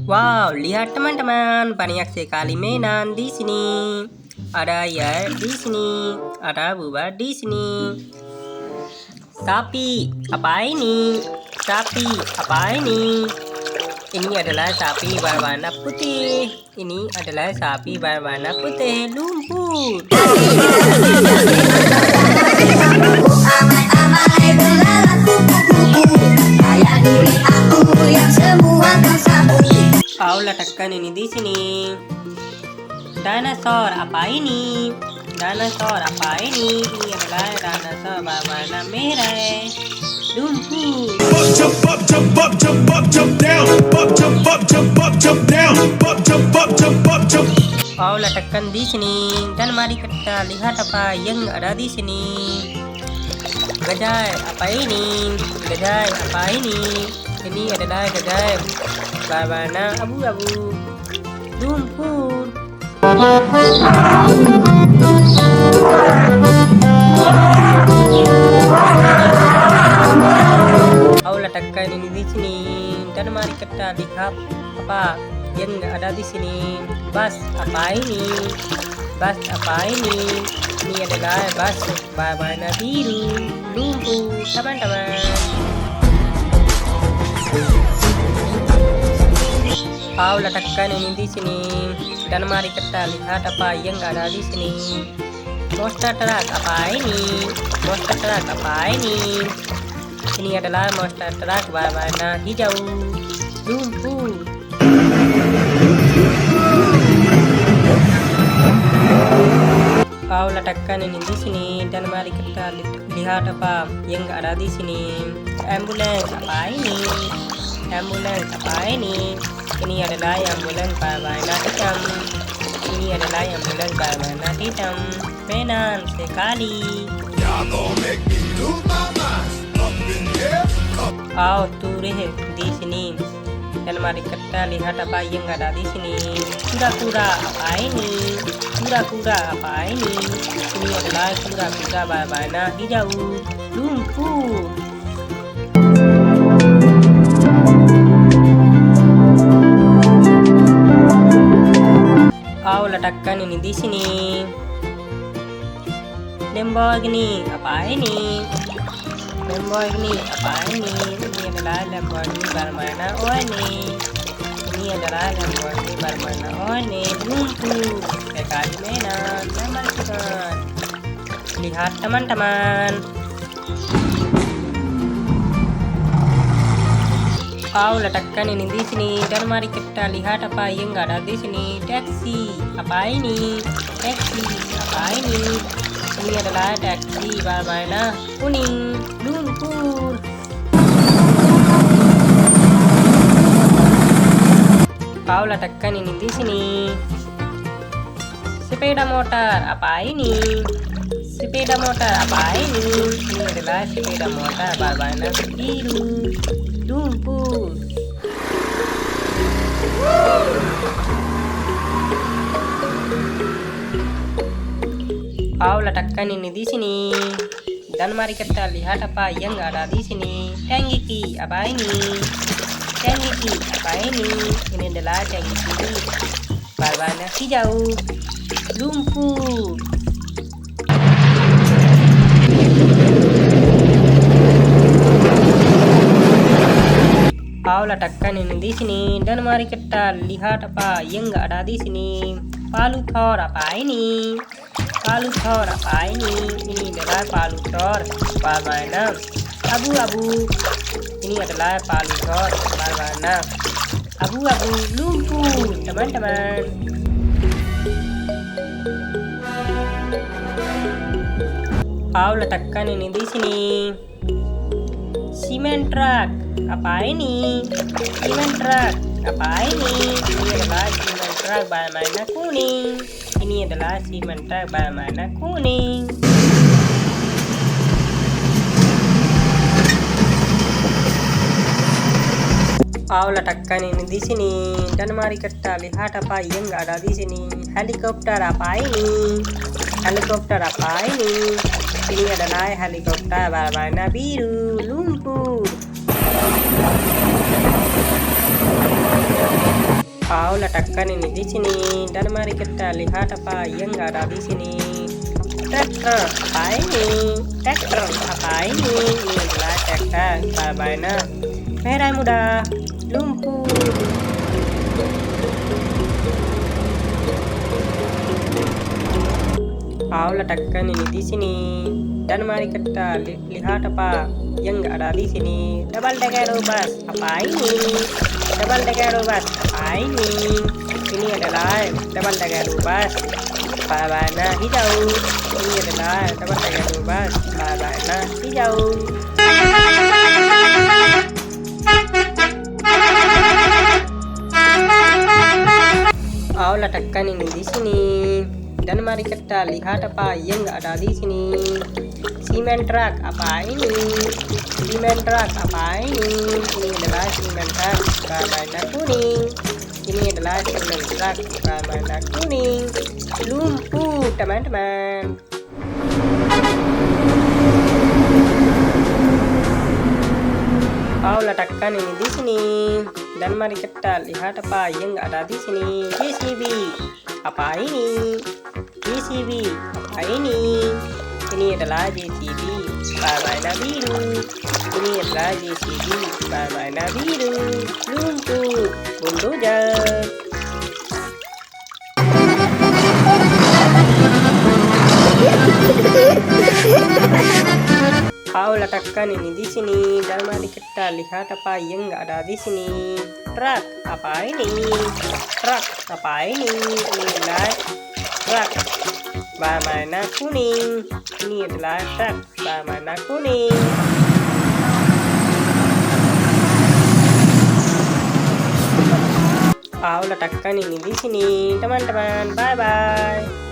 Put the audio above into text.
Wow, lihat teman-teman, banyak sekali mainan di sini. Ada air di sini, ada buah di sini. Sapi, apa ini? Sapi, apa ini? Ini adalah sapi berwarna putih. Ini adalah sapi berwarna putih lumpur. Kau letakkan ini di sini. Dinosaur, apa ini? Dinosaur, apa ini? Ini adalah dinosaur berwarna merah. Lumpur. Jump up, jump up, jump up, jump down. Jump up, jump up, jump down. Jump up, jump up, jump. Kau letakkan di sini dan mari kita lihat apa yang ada di sini. Gajah, apa ini? Gajah, apa ini? Ini adalah gajah berwarna abu-abu. Lumpur. Kau letakkan ini di sini dan mari kita lihat apa yang ada di sini. Bus, apa ini? Bus, apa ini? Ini adalah bus berwarna biru. Lumpur, teman-teman. Kau letakkan ini di sini dan mari kita lihat apa yang ada di sini. Monster truck, apa ini? Monster truck, apa ini? Ini adalah monster truck berwarna hijau. Lumpur. Kau letakkan ini di sini dan mari kita lihat apa yang ada di sini. Ambulans, apa ini? Ambulans, apa ini? Ini adalah ambulans berwarna hitam. Ini adalah ambulans berwarna hitam. Mainan sekali. Kau tulis di sini dan mari kita lihat apa yang ada di sini. Kura-kura, apa ini? Kura-kura, apa ini? Ini adalah kura-kura berwarna hijau. Lumpur. Kau letakkan ini di sini. Lamborghini, apa ini? Lamborghini, apa ini? Ini adalah Lamborghini berwarna oranye. Ini adalah Lamborghini berwarna oranye. Lumpur. Sekali mainan, teman-teman. Lihat teman-teman. Kau letakkan ini di sini dan mari kita lihat apa yang ada di sini. Taksi, apa ini? Taksi, apa ini? Ini adalah taksi berwarna kuning. Lumpur. Kau letakkan ini di sini. Sepeda motor, apa ini? Sepeda motor, apa ini? Ini adalah sepeda motor berwarna biru. Lumpur. Kau letakkan ini di sini dan mari kita lihat apa yang ada di sini. Tangki, apa ini? Tangki, apa ini? Ini adalah tangki berwarna hijau. Lumpur. Kau letakkan ini di sini dan mari kita lihat apa yang ada di sini. Palu Thor, apa ini? Palu Thor, apa ini? Ini adalah palu Thor berwarna abu-abu. Ini adalah palu Thor berwarna abu-abu. Lumpur, teman-teman. Kau letakkan ini di sini. Cement truck, apa ini? Cement truck, apa ini? Ini adalah cement truck berwarna kuning. Ini adalah cement truck berwarna kuning. Kau letakkan ini di sini dan mari kita lihat apa yang ada di sini. Helikopter, apa ini? Helikopter, apa ini? Ini adalah helikopter berwarna biru. Lumpur. Au letakkan ini di sini dan mari kita lihat apa yang ada di sini. Tractor apa ini? Tractor apa ini? Ini adalah tractor Barbana. Merah muda, lumpur. Au letakkan ini di sini dan mari kita lihat apa yang ada di sini. Double decker bus apa ini? Double decker bus apa ini? Ini adalah double decker bus berwarna hijau. Ini adalah double decker bus berwarna hijau. Au letakkan ini di sini dan mari kita lihat apa yang ada di sini. Cement truck apa ini? Cement truck apa ini? Ini adalah cement truck berwarna kuning. Ini adalah cement truck berwarna kuning. Lumpur teman-teman. Au letakkan ini di sini dan mari kita lihat apa yang ada di sini. JCB apa ini? JCB apa ini? Ini adalah JCB berwarna biru. Ini adalah JCB berwarna biru. Lumpur bulldozer. Au letakkan ini di sini dan mari kita lihat apa yang ada di sini. Truk apa ini? Truk apa ini? Ini adalah truk berwarna kuning. Ini adalah truk berwarna kuning. Au letakkan ini di sini teman-teman. Bye bye.